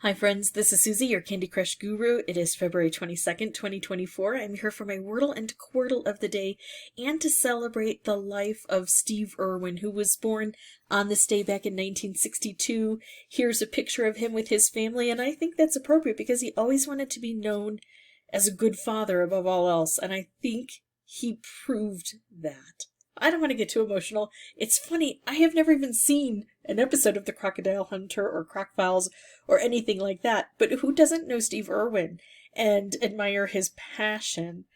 Hi friends, this is Suzy, your Candy Crush guru. It is February 22nd, 2024. I'm here for my Wordle and Quordle of the day and to celebrate the life of Steve Irwin, who was born on this day back in 1962. Here's a picture of him with his family, and I think that's appropriate because he always wanted to be known as a good father above all else, and I think he proved that. I don't want to get too emotional. It's funny, I have never even seen an episode of The Crocodile Hunter or Croc Files or anything like that, but who doesn't know Steve Irwin and admire his passion?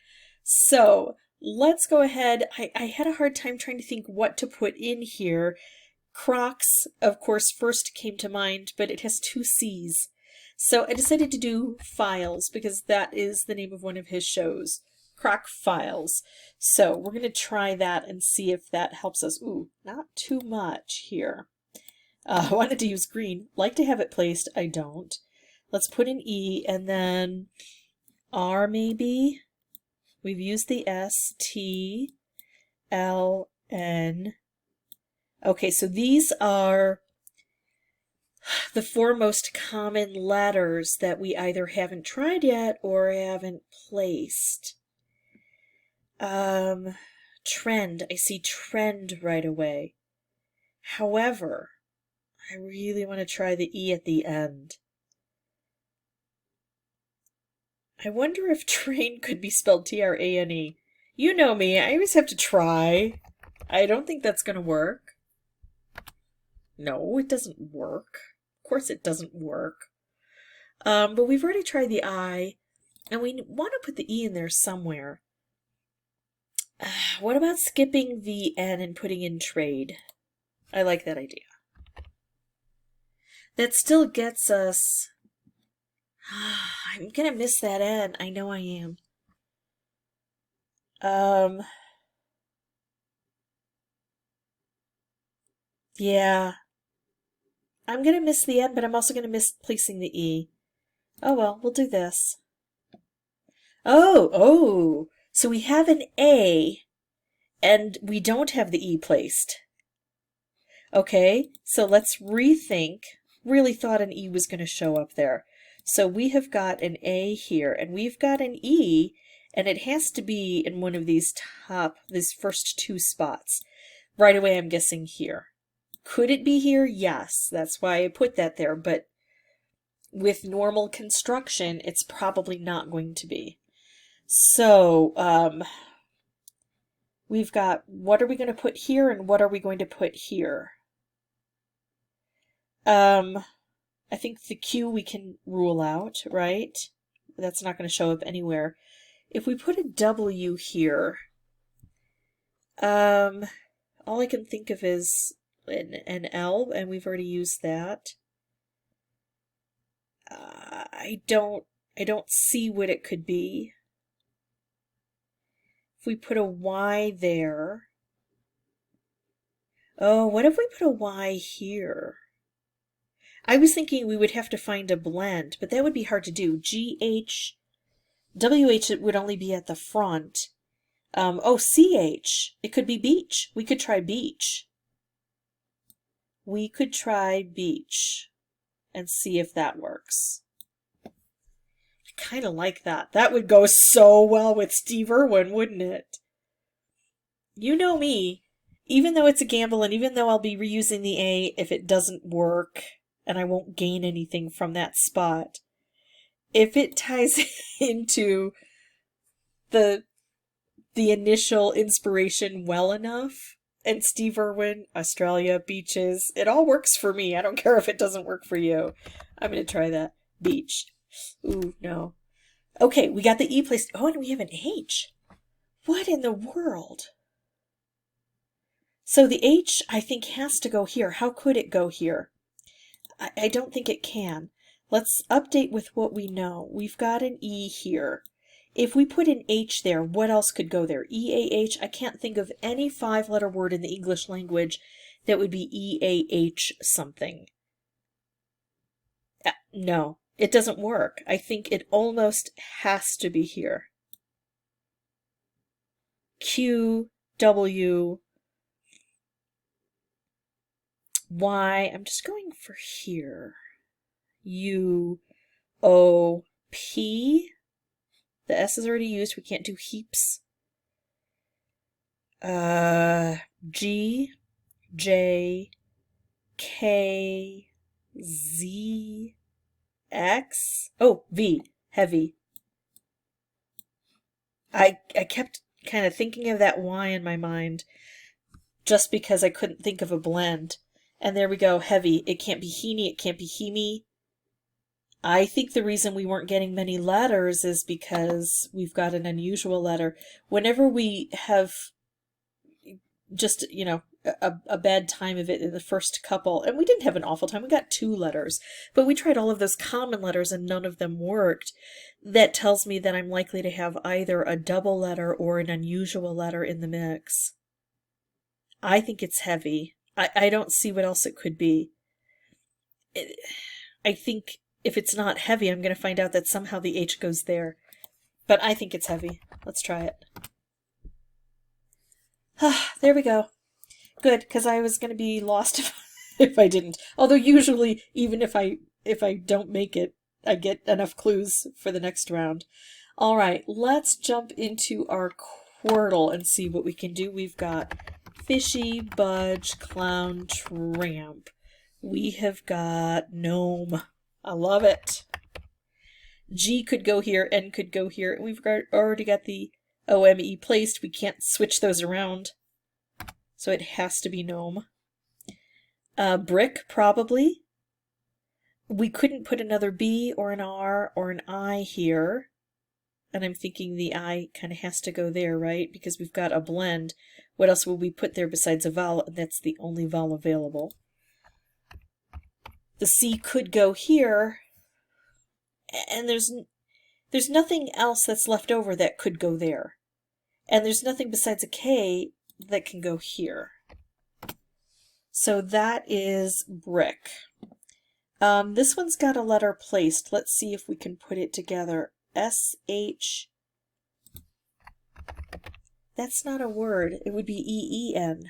So let's go ahead. I had a hard time trying to think what to put in here. Crocs, of course, first came to mind, but it has two C's. So I decided to do Files because that is the name of one of his shows. Croc Files. So we're going to try that and see if that helps us. Ooh, not too much here. I wanted to use green. Like to have it placed. I don't. Let's put an E and then R maybe. We've used the S, T, L, N. Okay, so these are the four most common letters that we either haven't tried yet or haven't placed. Trend. I see trend right away. However, I really want to try the E at the end. I wonder if train could be spelled T-R-A-N-E. You know me, I always have to try. I don't think that's going to work. No, it doesn't work. Of course it doesn't work. But we've already tried the I, and we want to put the E in there somewhere. What about skipping the N and putting in trade? I like that idea. That still gets us... I'm gonna miss that N. I know I am. Yeah. I'm gonna miss the N, but I'm also gonna miss placing the E. Oh well, we'll do this. Oh! So we have an A, and we don't have the E placed. Okay, so let's rethink. Really thought an E was going to show up there. So we have got an A here, and we've got an E, and it has to be in one of these first two spots. Right away I'm guessing here. Could it be here? Yes, that's why I put that there, but with normal construction, it's probably not going to be. So, we've got what are we going to put here and what are we going to put here? I think the Q we can rule out, right? That's not going to show up anywhere. If we put a W here, all I can think of is an L, and we've already used that. I don't see what it could be. If we put a Y there, oh, what if we put a Y here? I was thinking we would have to find a blend, but that would be hard to do. GH, WH it would only be at the front. Oh, CH, it could be beach. We could try beach. We could try beach and see if that works. I kind of like that. That would go so well with Steve Irwin, wouldn't it? You know me. Even though it's a gamble and even though I'll be reusing the A if it doesn't work, and I won't gain anything from that spot. If it ties into the initial inspiration well enough, and Steve Irwin, Australia, beaches, it all works for me. I don't care if it doesn't work for you. I'm going to try that. Beach. Ooh, no. Okay, we got the E placed. Oh, and we have an H. What in the world? So the H, I think, has to go here. How could it go here? I don't think it can. Let's update with what we know. We've got an E here. If we put an H there, what else could go there? E-A-H, I can't think of any five-letter word in the English language that would be E-A-H something. No, it doesn't work. I think it almost has to be here. Q, W, Y. I'm just going for here. U, O, P. The S is already used. We can't do heaps. G, J, K, Z, X. Oh, V, heavy. I kept kind of thinking of that Y in my mind just because I couldn't think of a blend. And there we go, heavy. It can't be heeny, it can't be heemy. I think the reason we weren't getting many letters is because we've got an unusual letter. Whenever we have just, you know, a bad time of it in the first couple, and we didn't have an awful time, we got 2 letters, but we tried all of those common letters and none of them worked. That tells me that I'm likely to have either a double letter or an unusual letter in the mix. I think it's heavy. I don't see what else it could be. I think if it's not heavy, I'm going to find out that somehow the H goes there. But I think it's heavy. Let's try it. There we go. Good, because I was going to be lost if I didn't. Although usually, even if I don't make it, I get enough clues for the next round. All right, let's jump into our Quordle and see what we can do. We've got Fishy, Budge, Clown, Tramp. We have got Gnome. I love it. G could go here, N could go here. We've already got the OME placed. We can't switch those around. So it has to be Gnome. Brick, probably. We couldn't put another B or an R or an I here. And I'm thinking the I kind of has to go there, right? Because we've got a blend. What else will we put there besides a vowel? And that's the only vowel available. The C could go here. And there's nothing else that's left over that could go there. And there's nothing besides a K that can go here. So that is brick. This one's got a letter placed. Let's see if we can put it together. S-H. That's not a word. It would be E-E-N.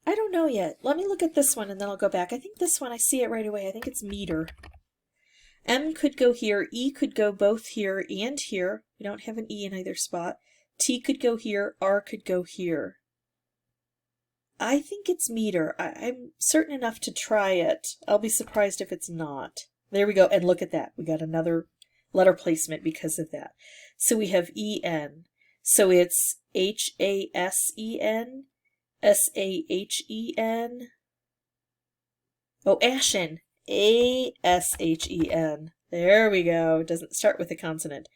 I don't know yet. Let me look at this one and then I'll go back. I think this one, I see it right away. I think it's meter. M could go here. E could go both here and here. We don't have an E in either spot. T could go here. R could go here. I think it's meter. I'm certain enough to try it. I'll be surprised if it's not. There we go. And look at that. We got another letter placement because of that. So we have E-N. So it's H-A-S-E-N. S-A-H-E-N. Oh, Ashen. A-S-H-E-N. There we go. It doesn't start with a consonant.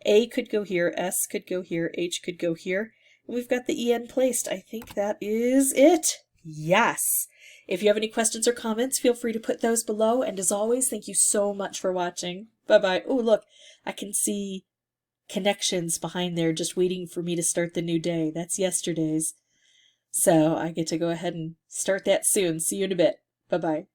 A could go here. S could go here. H could go here. And we've got the E-N placed. I think that is it. Yes. If you have any questions or comments, feel free to put those below. And as always, thank you so much for watching. Bye-bye. Oh, look. I can see connections behind there just waiting for me to start the new day. That's yesterday's. So I get to go ahead and start that soon. See you in a bit. Bye-bye.